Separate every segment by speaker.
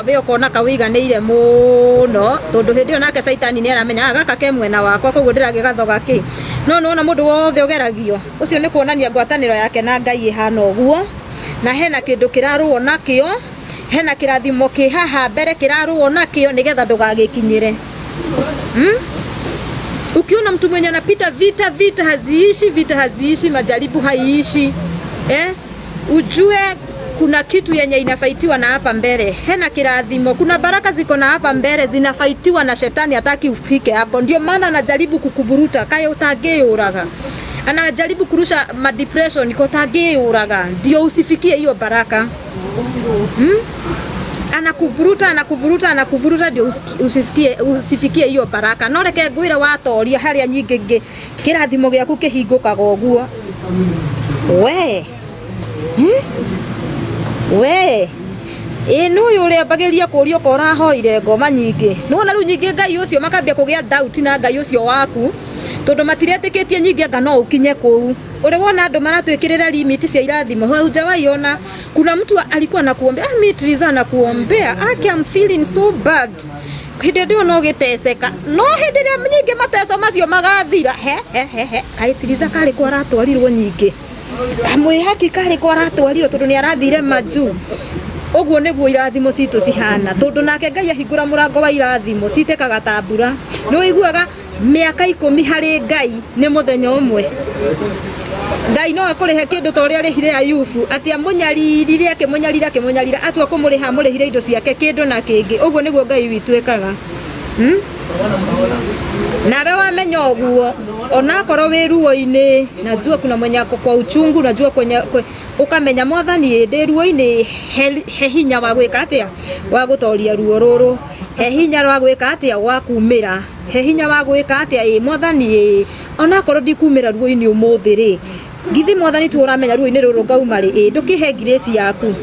Speaker 1: we ukona kawiganĩire muno tondu hindi yo nake Saitani ni aramenya gaka ke mwena wakwa koguo ndiragigathoga ki no na mundu wothe ugeragio ucio ni kuonania ngwataniro yake na Ngai ihana uguo na hena kindu kiraruo nakio hena kirathimo ki haha mbere kiraruo nakio nigetha ndugagikinyire. Ukiona mtu mwenye anapita vita haziishi majaribu haiishi ujue kuna kitu yenye inafaitiwa na hapa mbele. Hena kirathimo, kuna baraka ziko na hapa mbele zinafaitiwa na shetani, hataki ufike hapo. Ndio maana anajaribu kukuvuruta kaya utageuraga. Anajaribu kurusha ma depression iko tageuraga ndio usifikie hiyo baraka. Anakuvuruta ndio usifikie hiyo baraka. No reke ngwire watoria haria nyingi kirathimo giaku kihingukaga uguo. We ino yule abageria kurio kora hoire ngoma nyingi nona riu nyingi Ngai ucio makambia kugia doubt na Ngai ucio waku tondu matiretikitie nyingi anga no ukinye kuu. Ule wona andu maratwikirira limit cia irathimo hujawaiona kuna mtu alikuwa anakuombea Triza na kuombea I'm feeling so bad hindi ndio no giteseka no hindi ria nyingi mateso macio magathira Triza kari kwa ratwarirwo nyingi kamwe haki kari kwa ratwarirwo tondu ni arathire maju oguo niguo irathimo citu cihana tondu nake Ngai ahingura murango wa irathimo citekaga tambura no iguaga miaka 10 hari Ngai ni muthenya umwe. Ngai no akurihe kindu to ria rihire Ayubu ati amunyarire akimunyarira atua kumuriha murihire indo ciake kindu na kingi oguo niguo Ngai witu ekaga. Nawe wamenya oguo ona korwo wi ruo-ini najua kuna mwenye kwa uchungu najua kwenye ukamenya mwathani ndi ruo-ini he hinya wa gwika atia wa gutoria ruo ruru he hinya wa gwika atia wa kumira he hinya wa gwika atia mwathani ona korwo ndikumira ruo-ini umuthi ri githi mwathani tu uramenya ruo-ini ruru ngauma ri ndukihe grace yaku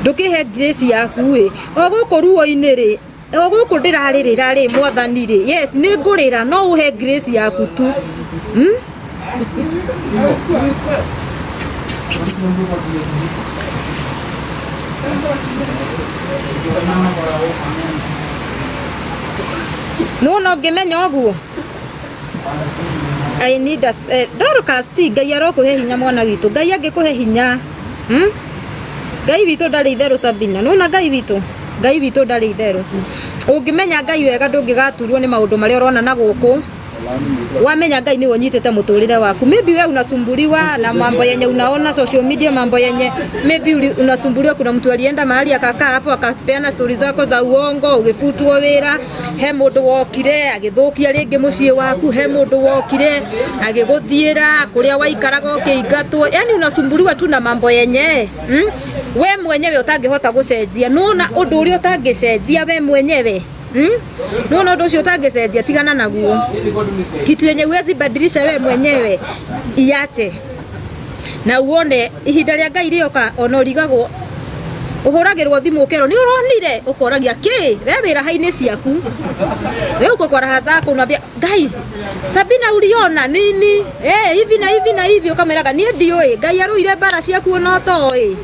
Speaker 1: ndukihe grace yaku oguko ruo-ini ri oguko ndiraririra ri mwathani ri yes ni ngurira no uhe grace yaku tu no ngimenya oguo I need us Dorcas ti Ngai arokuhe hinya mwana witu Ngai angikuhe hinya Ngai witu ndari itheru Sabina nona Ngai witu ndari itheru ungimenya Ngai wega ndungigaturwo ni maundu maria urona na guku wamenya Ngai ni wonyitete muturire waku maybe wewe unasumbuliwa na mambo yenye unaona social media mambo yenye maybe unasumbuliwa kuna mtu alienda mahali akakaa hapo akapeana stories zako za uongo ugifutwo wira he mundu wokire agithukia ringi mucii waku he mundu wokire agiguthiira kuria waikaraga ukiingatwo yani unasumbuliwa tu na mambo yenye we mwenyewe utangihota gucenjia nona undu uria utangicenjia we mwenyewe no ndo sio tagesejia tigana naguo kitu yenye uwezi badilisha wewe mwenyewe iache na uone ihinda ria Ngai rioka ona urigagwo uhuragirwo thimu kero ni uronire ukoragia ki wewe rahaini ciaku wewe uko kwa raha zako unambia Ngai Sabina uliona nini hivi na hivi ukameraga ni ndioi Ngai aruire bara ciaku no toi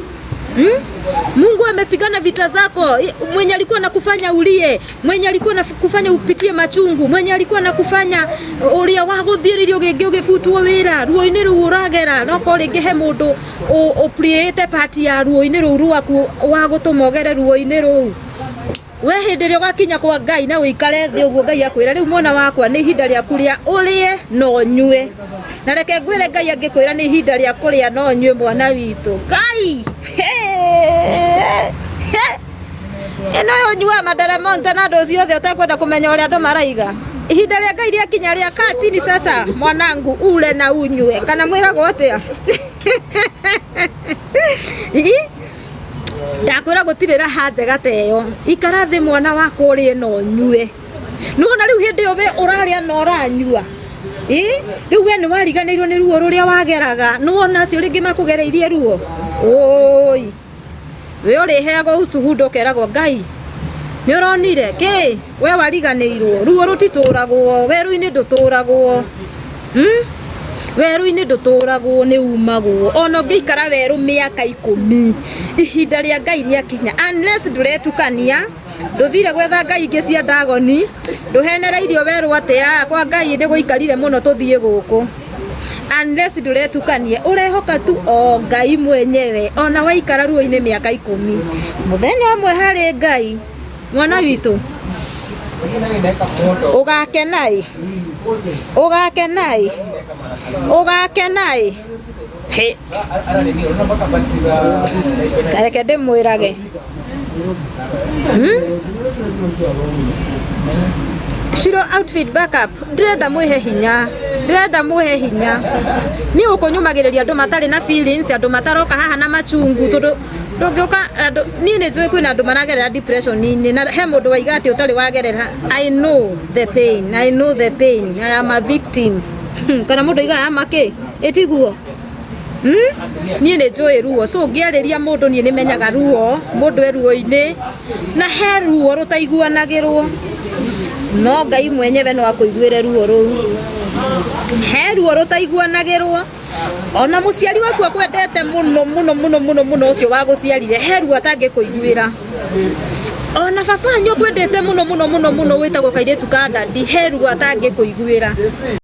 Speaker 1: Mungu amepigana vita zako mwenye alikuwa anakufanya ulie mwenye alikuwa anakufanya upitie machungu mwenye alikuwa anakufanya ulia waguthiririo gigifutwo wira ruo-ini ru uragera no ko ringi he mundu upriete party ya ruo-ini ru rwaku wagutumogere ruo-ini ru we hindi ria gakinya kwa Ngai na uikare thi uguo Ngai akwira riu mwana wakwa ni ihinda ria kuria ulie no nyue na reke ngwire Ngai angikwira ni ihinda ria kuria no nyue mwana witu Ngai eno yo nyua madara monta na dozi yothe utakwenda kumenya uri andu maraiga ihinda ria Ngai ria kinya ria katini sasa mwanangu ule na unyue kana mwirago atia ndakwira gutirira hanjega teyo ikara thi mwana wako uri no nyue nona riu hindi yo we uraria no uranyua riu we ni wariganirwo ni ruo ruria wageraga nona cio ringi makugereirie ruo oi we uri heago ucuhundo keragwo Ngai ni uronire ki we wariganirwo ruo rutituragwo weru-ini nduturagwo weru-ini nduturagwo ni umagwo ona ngiikara weru miaka 10 ihinda ria Ngai ria kinya unless nduretukania nduthire gwetha Ngai ingi cia ndagoni nduhenereirio weru atia kwa Ngai ndi guikarire muno tuthie guku unless nduretukanie urehoka tu o Ngai mwenyewe ona waikara ruo-ini miaka 10 muthenya umwe hari Ngai mwana witu ugakenai he reke ndimwirage Shiro outfit backup ndirenda mwihe hinya ni ukunyumagiriria andu matari na feelings andu mataroka haha na machungu tondu ndungioka ni njui kwina andu maragerera depression ni na he mundu waigati utari wagerera I know the pain I am a victim kana mundu iga amake etiguo ni njui ruo so ngiariria mundu ni nimenyaga ruo mundu eruo-ini na he ruo rutaiguanagirwo no Ngai mwenyewe no akuiguire ruo ruu he ruo rutaiguanagirwo ona muciari waku akwendete muno ucio wa guciarire he ruo atangikuiguira ona baba nyu kwendete muno witagwo kairitu ka dadi he ruo atangikuiguira